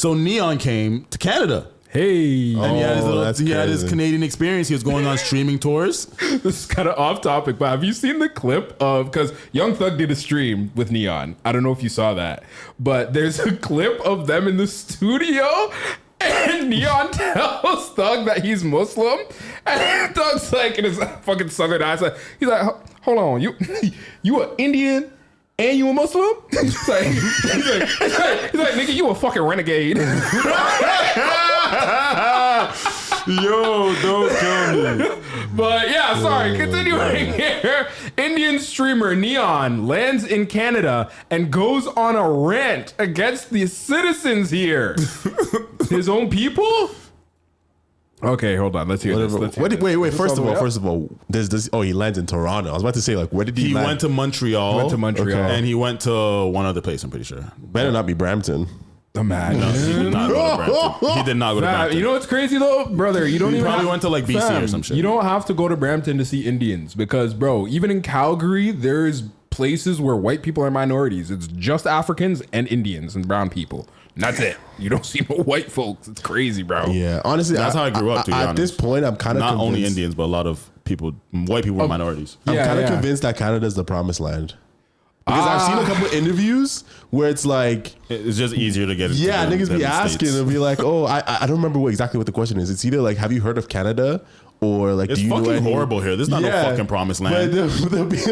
So N3on came to Canada. Hey. And he had his Canadian experience. He was going on streaming tours. This is kind of off topic, but have you seen the clip of, because Young Thug did a stream with N3on. I don't know if you saw that, but there's a clip of them in the studio and N3on tells Thug that he's Muslim. And Thug's like, in his fucking southern accent, he's like, hold on, you an Indian? And you a Muslim? He's like, nigga, you a fucking renegade. Yo, don't kill me. But yeah, sorry, continuing here. Indian streamer N3on lands in Canada and goes on a rant against the citizens here. His own people? Okay, hold on. Let's hear this. Wait. First of all, there's this. Oh, he lands in Toronto. I was about to say, like, where did he land? Went to Montreal. Okay. And he went to one other place, I'm pretty sure. Better not be Brampton. Imagine. No, he did not go to Brampton. He did not go to Brampton. You know what's crazy though, brother? You don't He even probably went to like BC or some shit. You don't have to go to Brampton to see Indians because, bro, even in Calgary, there's places where white people are minorities. It's just Africans and Indians and brown people. And that's it. You don't see no white folks. It's crazy, bro. Yeah, honestly, That's how I grew up, to be At honest. this point, I'm kind of Not convinced. only Indians, but a lot of people, white people were minorities. I'm kind of Yeah. convinced that Canada's the promised land. Because I've seen a couple of interviews where it's like, It's just easier to get into yeah, the- niggas than be the asking States. and be like, oh, I don't remember exactly what the question is. It's either like, have you heard of Canada? Or like, It's do you know fucking any- horrible here. This is not no fucking promised land. But they'll be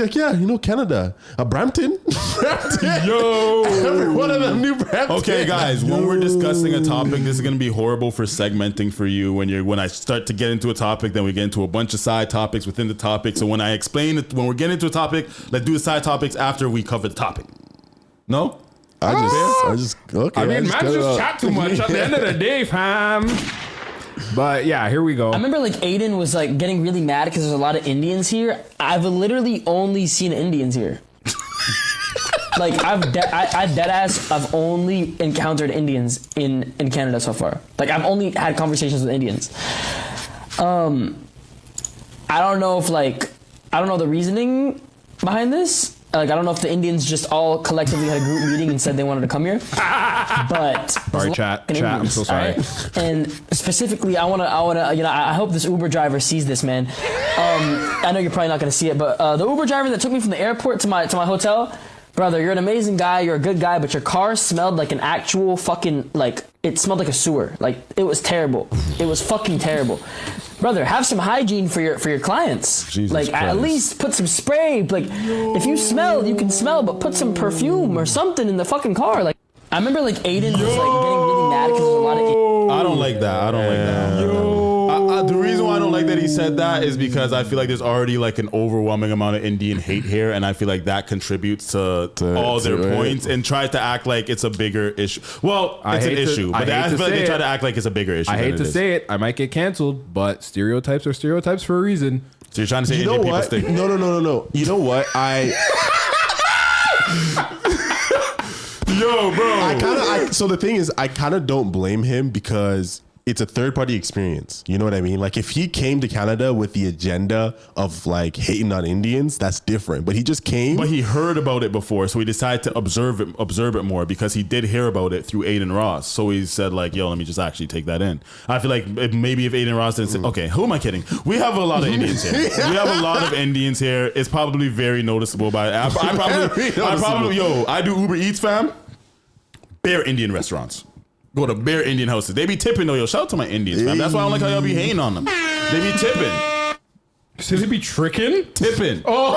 like, yeah, you know Canada. Brampton? Brampton. Yo. Every one of them knew Brampton. Okay, guys, when we're discussing a topic, this is going to be horrible for segmenting for you. When I start to get into a topic, then we get into a bunch of side topics within the topic. So when I explain it, when we're getting into a topic, let's do the side topics after we cover the topic. No? I just, okay. I mean, just man, cut it just out. chat too much at the end of the day, fam. But yeah, here we go. I remember like Aiden was like getting really mad because there's a lot of Indians here. I've literally only seen Indians here. Like I've dead ass. I've only encountered Indians in Canada so far. Like I've only had conversations with Indians. I don't know if I don't know the reasoning behind this. Like I don't know if the Indians just all collectively had a group meeting and said they wanted to come here. But Sorry, chat. I'm so sorry. right? And specifically, I wanna, I hope this Uber driver sees this, man. I know you're probably not gonna see it, but the Uber driver that took me from the airport to my hotel, brother, you're an amazing guy, you're a good guy, but your car smelled like an actual fucking, like, it smelled like a sewer. Like, it was terrible. It was fucking terrible. Brother, have some hygiene for your clients. Jesus like, Christ. at least put some spray. Like, if you smell, you can smell, but put some perfume or something in the fucking car. Like, I remember like Aiden was like getting really mad because there's a lot of. I don't like that. The reason why I don't like that he said that is because I feel like there's already like an overwhelming amount of Indian hate here, and I feel like that contributes to all their points and tries to act like it's a bigger issue. Well, it's an issue, but I feel like they try to act like it's a bigger issue. I hate to say it. I might get canceled, but stereotypes are stereotypes for a reason. So you're trying to say You know Indian people what? stink? No. You know what? Yo, bro. So the thing is, I kind of don't blame him because it's a third party experience. You know what I mean? Like if he came to Canada with the agenda of like hating on Indians, that's different. But he just came. But he heard about it before, so he decided to observe it more because he did hear about it through Aiden Ross. So he said like, yo, let me just actually take that in. I feel like maybe if Aiden Ross didn't say, okay, who am I kidding? We have a lot of Indians here. We have a lot of Indians here. It's probably very noticeable I do Uber Eats, fam. Bare Indian restaurants. Go to bare Indian houses. They be tipping though, yo. Shout out to my Indians, fam. That's why I don't like how y'all be hating on them. They be tipping. So they be tricking? Tipping. Oh.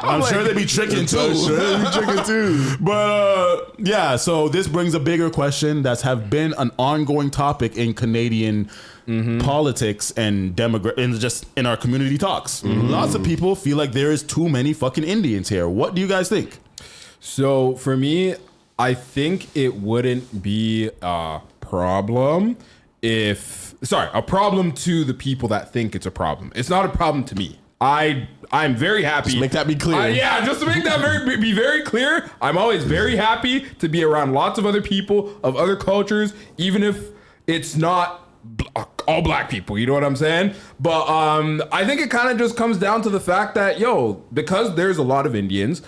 I'm sure they be tricking too. But yeah, so this brings a bigger question that's have been an ongoing topic in Canadian politics and and just in our community talks. Lots of people feel like there is too many fucking Indians here. What do you guys think? So for me, I think it wouldn't be a problem a problem to the people that think it's a problem. It's not a problem to me. I'm very happy. Just make that be clear. Just to make that be very clear, I'm always very happy to be around lots of other people of other cultures, even if it's not all black people, you know what I'm saying? But I think it kind of just comes down to the fact that, because there's a lot of Indians,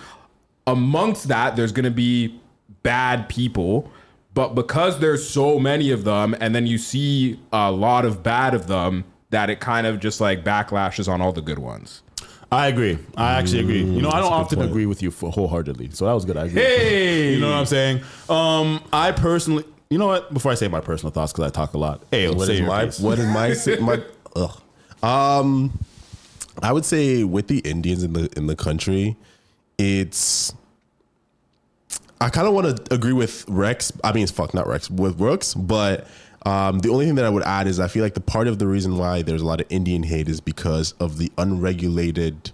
amongst that, there's going to be bad people, But because there's so many of them, and then you see a lot of bad of them, that it kind of just like backlashes on all the good ones. I agree. I actually agree. You know, I don't often agree with you wholeheartedly. So that was good. I agree. Hey, you know what I'm saying? I personally, you know what? Before I say my personal thoughts, because I talk a lot. Hey, what is my I would say with the Indians in the country, it's. I kind of want to agree with Rex. I mean, with Rooks, but. The only thing that I would add is I feel like the part of the reason why there's a lot of Indian hate is because of the unregulated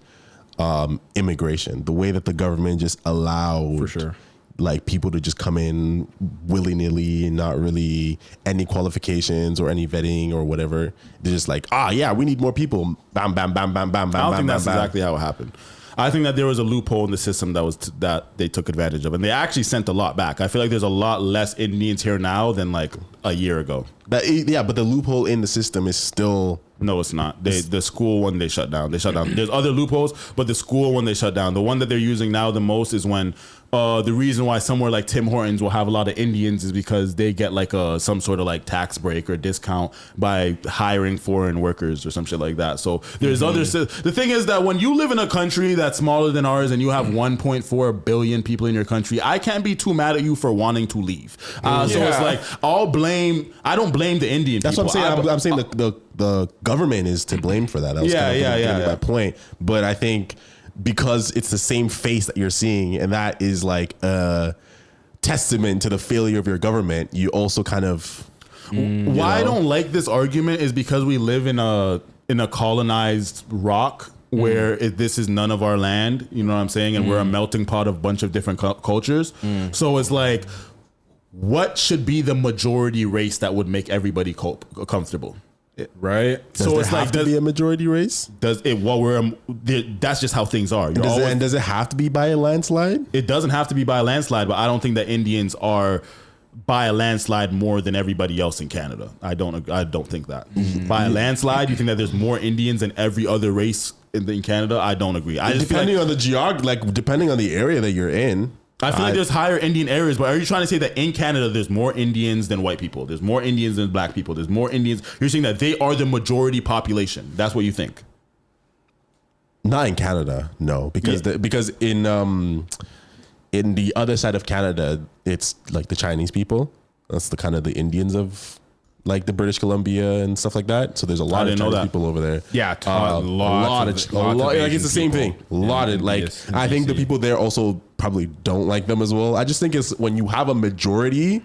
immigration, the way that the government just allowed for sure like people to just come in willy-nilly, not really any qualifications or any vetting or whatever. They're just like, we need more people. Bam, bam, bam, bam, bam, bam. I don't think that's bam, exactly how it happened. I think that there was a loophole in the system that they took advantage of, and they actually sent a lot back. I feel like there's a lot less Indians here now than like a year ago. But the loophole in the system is still. No, it's not. The school one they shut down. There's other loopholes, but the school one they shut down. The one that they're using now the most is when the reason why somewhere like Tim Hortons will have a lot of Indians is because they get like some sort of like tax break or discount by hiring foreign workers or some shit like that. So there's other. The thing is that when you live in a country that's smaller than ours and you have 1.4 billion people in your country, I can't be too mad at you for wanting to leave. So it's like I don't blame the Indian That's people. What I'm saying. I'm saying the government is to blame for that. That was my point. But I think because it's the same face that you're seeing, and that is like a testament to the failure of your government, you also kind of. Why I don't like this argument is because we live in a colonized rock where this is none of our land. You know what I'm saying? And we're a melting pot of a bunch of different cultures. So it's like, what should be the majority race that would make everybody comfortable? Right. So it's like to be a majority race. Does it? That's just how things are. And does it have to be by a landslide? It doesn't have to be by a landslide, but I don't think that Indians are by a landslide more than everybody else in Canada. I don't think that. By a landslide, you think that there's more Indians than every other race in Canada? I don't agree. Depending on the depending on the area that you're in. I feel like there's higher Indian areas, but are you trying to say that in Canada there's more Indians than white people? There's more Indians than black people. There's more Indians. You're saying that they are the majority population. That's what you think? Not in Canada, no, because because in the other side of Canada, it's like the Chinese people. That's the kind of the Indians of like the British Columbia and stuff like that. So there's a lot of Chinese people over there. Yeah, a lot. Like it's the same thing. A lot of like. I think the people there also probably don't like them as well. I just think it's when you have a majority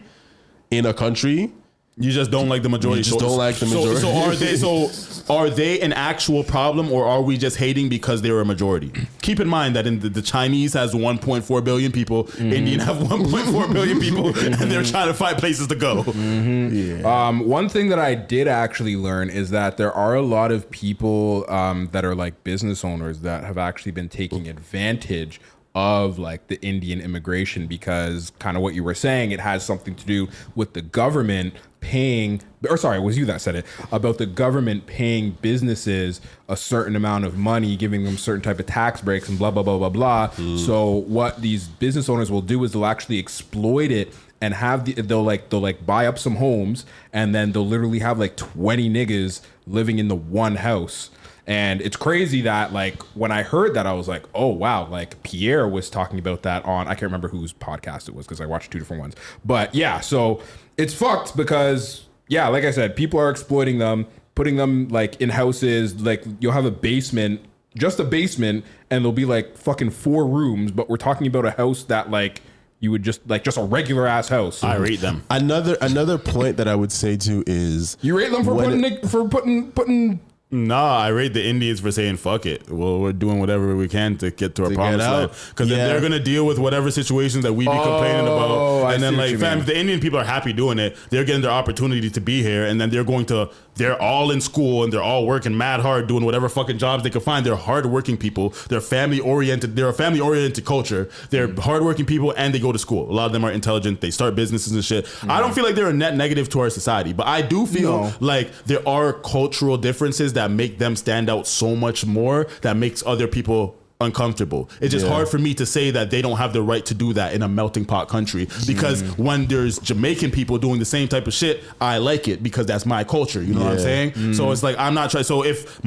in a country. You just don't like the majority. You just don't like the majority. So are they an actual problem, or are we just hating because they're a majority? Keep in mind that in the Chinese has 1.4 billion people, Indian have 1.4 billion people, and they're trying to find places to go. One thing that I did actually learn is that there are a lot of people that are like business owners that have actually been taking advantage of like the Indian immigration, because kind of what you were saying, it has something to do with the government paying, or sorry, it was you that said it, about the government paying businesses a certain amount of money, giving them certain type of tax breaks and blah, blah, blah, blah, blah. So what these business owners will do is they'll actually exploit it and they'll buy up some homes, and then they'll literally have like 20 niggas living in the one house. And it's crazy that like when I heard that, I was like, oh wow, like Pierre was talking about that on, I can't remember whose podcast it was because I watched two different ones. But yeah, so it's fucked because yeah, like I said, people are exploiting them, putting them like in houses. Like you'll have a basement, just a basement, and there'll be like fucking 4 rooms, but we're talking about a house that like you would just like just a regular ass house. I rate them. Another point that I would say too is you rate them for putting. Nah, I rate the Indians for saying fuck it. Well, we're doing whatever we can to get to our promised land. Because they're gonna deal with whatever situations that we be complaining about. And then like, fam, if the Indian people are happy doing it, they're getting their opportunity to be here, and then they're all in school and they're all working mad hard doing whatever fucking jobs they can find. They're hardworking people. They're family oriented. They're a family oriented culture. They're hardworking people and they go to school. A lot of them are intelligent. They start businesses and shit. I don't feel like they're a net negative to our society, but I do feel like there are cultural differences that make them stand out so much more, that makes other people uncomfortable. It's just hard for me to say that they don't have the right to do that in a melting pot country, because when there's Jamaican people doing the same type of shit, I like it because that's my culture. You know what I'm saying? So it's like, I'm not trying. So if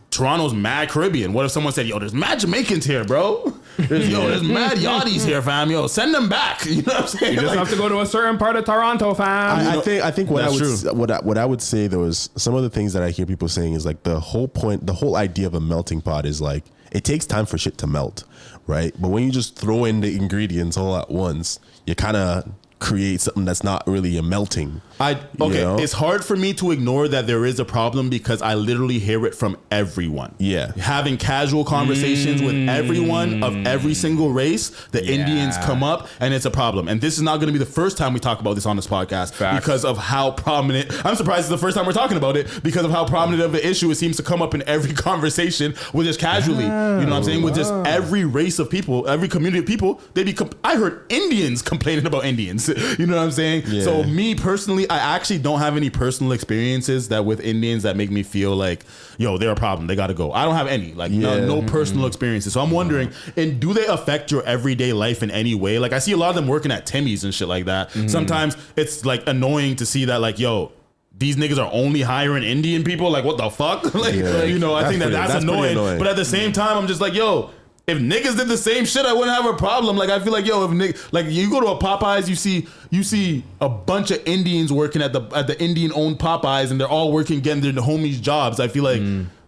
Toronto's mad Caribbean, what if someone said, yo, there's mad Jamaicans here, bro? There's mad Yachties here, fam. Yo, send them back. You know what I'm saying? You just have to go to a certain part of Toronto, fam. I think what I would say though is some of the things that I hear people saying is like the whole idea of a melting pot is like, it takes time for shit to melt, right? But when you just throw in the ingredients all at once, you kind of create something that's not really a melting. It's hard for me to ignore that there is a problem because I literally hear it from everyone. Yeah. Having casual conversations with everyone of every single race, the Indians come up and it's a problem. And this is not going to be the first time we talk about this on this podcast because of how prominent, I'm surprised it's the first time we're talking about it because of how prominent of an issue it seems to come up in every conversation with just casually, you know what I'm saying? With just every race of people, every community of people, I heard Indians complaining about Indians, you know what I'm saying? Yeah. So me personally, I actually don't have any personal experiences that with Indians that make me feel like, yo, they're a problem. They got to go. I don't have any, no personal experiences. So I'm wondering, and do they affect your everyday life in any way? Like I see a lot of them working at Timmy's and shit like that. Sometimes it's like annoying to see that like, yo, these niggas are only hiring Indian people. Like what the fuck? You know, I think that's annoying. But at the same time, I'm just like, yo, if niggas did the same shit, I wouldn't have a problem. Like I feel like, yo, if like you go to a Popeyes, you see a bunch of Indians working at the Indian owned Popeyes, and they're all working getting their homies jobs. I feel like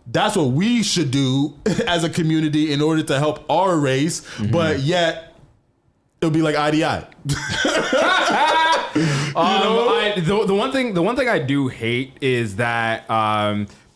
that's what we should do as a community in order to help our race. But yet it'll be like IDI. The one thing I do hate is that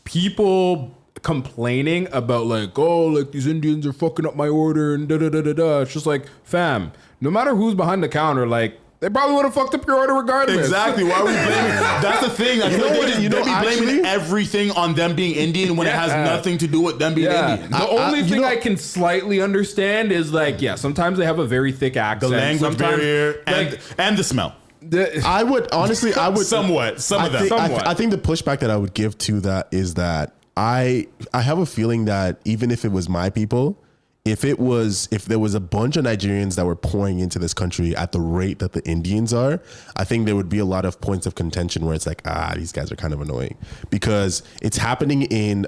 people complaining about like, oh, like these Indians are fucking up my order and da da da da da. It's just like, fam, no matter who's behind the counter, like they probably would have fucked up your order regardless. Exactly. Why are we blaming? That's the thing. I feel like they be blaming everything on them being Indian when it has nothing to do with them being Indian. The only thing I can slightly understand is like, sometimes they have a very thick accent. The language barrier and the smell. I would somewhat. I think the pushback that I would give to that is that I have a feeling that even if it was my people, if there was a bunch of Nigerians that were pouring into this country at the rate that the Indians are, I think there would be a lot of points of contention where it's like, these guys are kind of annoying, because it's happening in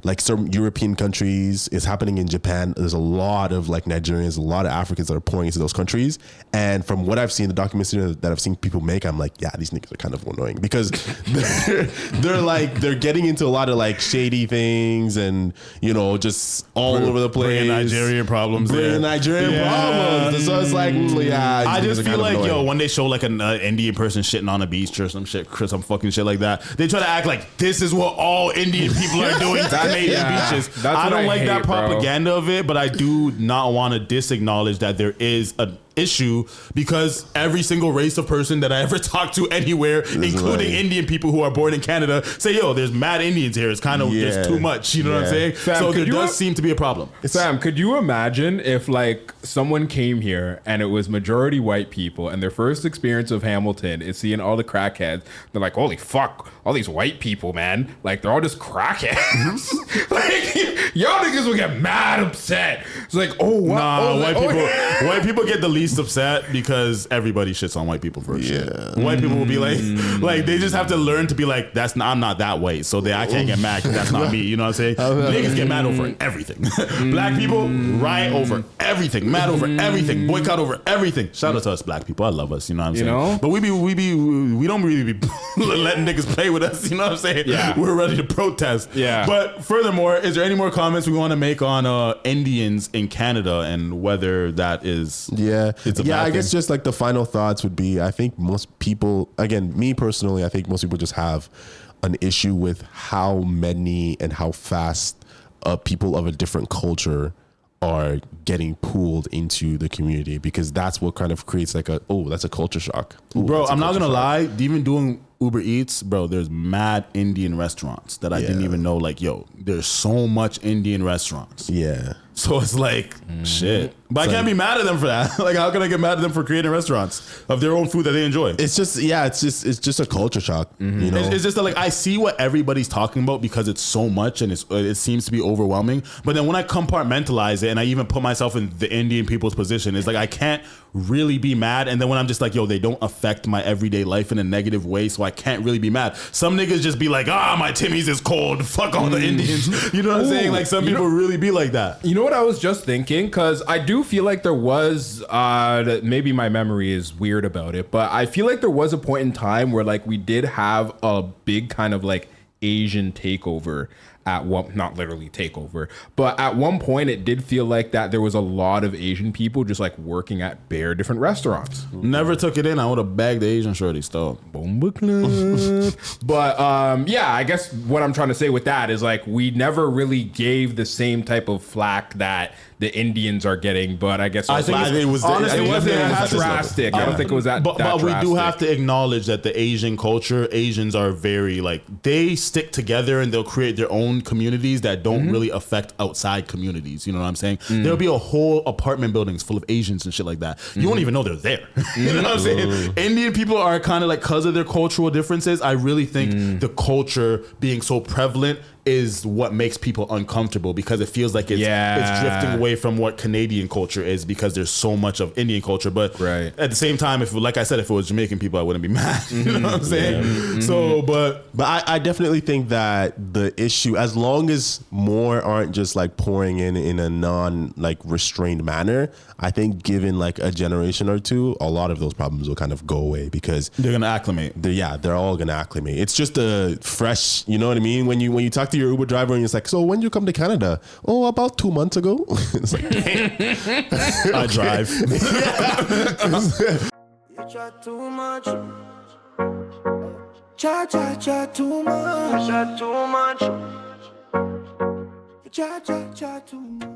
like some European countries. It's happening in Japan. There's a lot of like Nigerians, a lot of Africans that are pouring into those countries. And from what I've seen, the documentary that I've seen people make, I'm like, these niggas are kind of annoying, because they're getting into a lot of like shady things and, you know, just all over the place. Bringing Nigerian problems. So it's like, I just feel like, yo, when they show like an Indian person shitting on a beach or some fucking shit like that, they try to act like this is what all Indian people are doing. Beaches. I don't like that propaganda of it, but I do not want to disacknowledge that there is an issue, because every single race of person that I ever talked to anywhere, including Indian people who are born in Canada, say, yo, there's mad Indians here. It's kind of there's too much. You know what I'm saying? Sam, so there does seem to be a problem. Sam, could you imagine if like someone came here and it was majority white people, and their first experience of Hamilton is seeing all the crackheads? They're like, holy fuck, all these white people, man. Like they're all just crackheads. Like y'all niggas will get mad upset. It's like, oh wow. Nah, white people get the least upset because everybody shits on white people first. White people will be like they just have to learn to be like, I'm not that way, so I can't get mad because that's not me. You know what I'm saying? Niggas get mad over everything. Black people riot over everything, mad over everything, boycott over everything. Shout out to us black people. I love us. You know what I'm saying? Know? But we don't really be letting niggas play with us. You know what I'm saying? Yeah. We're ready to protest. Yeah. But furthermore, is there any more comments we want to make on Indians in Canada and whether that is I guess just like the final thoughts would be, I think most people, again, me personally, I think most people just have an issue with how many and how fast people of a different culture are getting pulled into the community, because that's what kind of creates like that's a culture shock. Bro, I'm not gonna lie, even doing Uber Eats, bro, there's mad Indian restaurants that I didn't even know. Like, yo, there's so much Indian restaurants. Yeah. So it's like, shit. But I can't be mad at them for that. Like, how can I get mad at them for creating restaurants of their own food that they enjoy? It's just a culture shock. You know, It's just that, like, I see what everybody's talking about because it's so much and it seems to be overwhelming. But then when I compartmentalize it and I even put myself in the Indian people's position, it's like I can't really be mad. And then when I'm just like, yo, they don't affect my everyday life in a negative way, so I can't really be mad. Some niggas just be like, my Timmy's is cold. Fuck all the Indians. You know what I'm saying? Like, some people really be like that. You know what I was just thinking? Because I do feel like there was, maybe my memory is weird about it, but I feel like there was a point in time where like we did have a big kind of like Asian takeover at one, not literally takeover, but at one point it did feel like that there was a lot of Asian people just like working at bare different restaurants. Never took it in. I would have bagged the Asian shorties though. But yeah, I guess what I'm trying to say with that is like we never really gave the same type of flack that the Indians are getting, but I guess I think it was honestly, it wasn't definitely as drastic. I don't think it was that. But drastic. we do have to acknowledge that the Asian culture, Asians are very like they stick together and they'll create their own communities that don't really affect outside communities. You know what I'm saying? There'll be a whole apartment buildings full of Asians and shit like that. You won't even know they're there. You know what I'm saying? Indian people are kind of like, because of their cultural differences, I really think the culture being so prevalent is what makes people uncomfortable because it feels like it's drifting away from what Canadian culture is because there's so much of Indian culture. But at the same time, if like I said, if it was Jamaican people, I wouldn't be mad. You know what I'm saying? So, but I definitely think that the issue, as long as more aren't just like pouring in a non like restrained manner, I think given like a generation or two, a lot of those problems will kind of go away because they're gonna acclimate. They're all gonna acclimate. It's just a fresh, you know what I mean? When you talk to your Uber driver and it's like, so when did you come to Canada? Oh, about 2 months ago. It's like, I drive. You chat too much. Chat too much. Chat too much. Chat too much.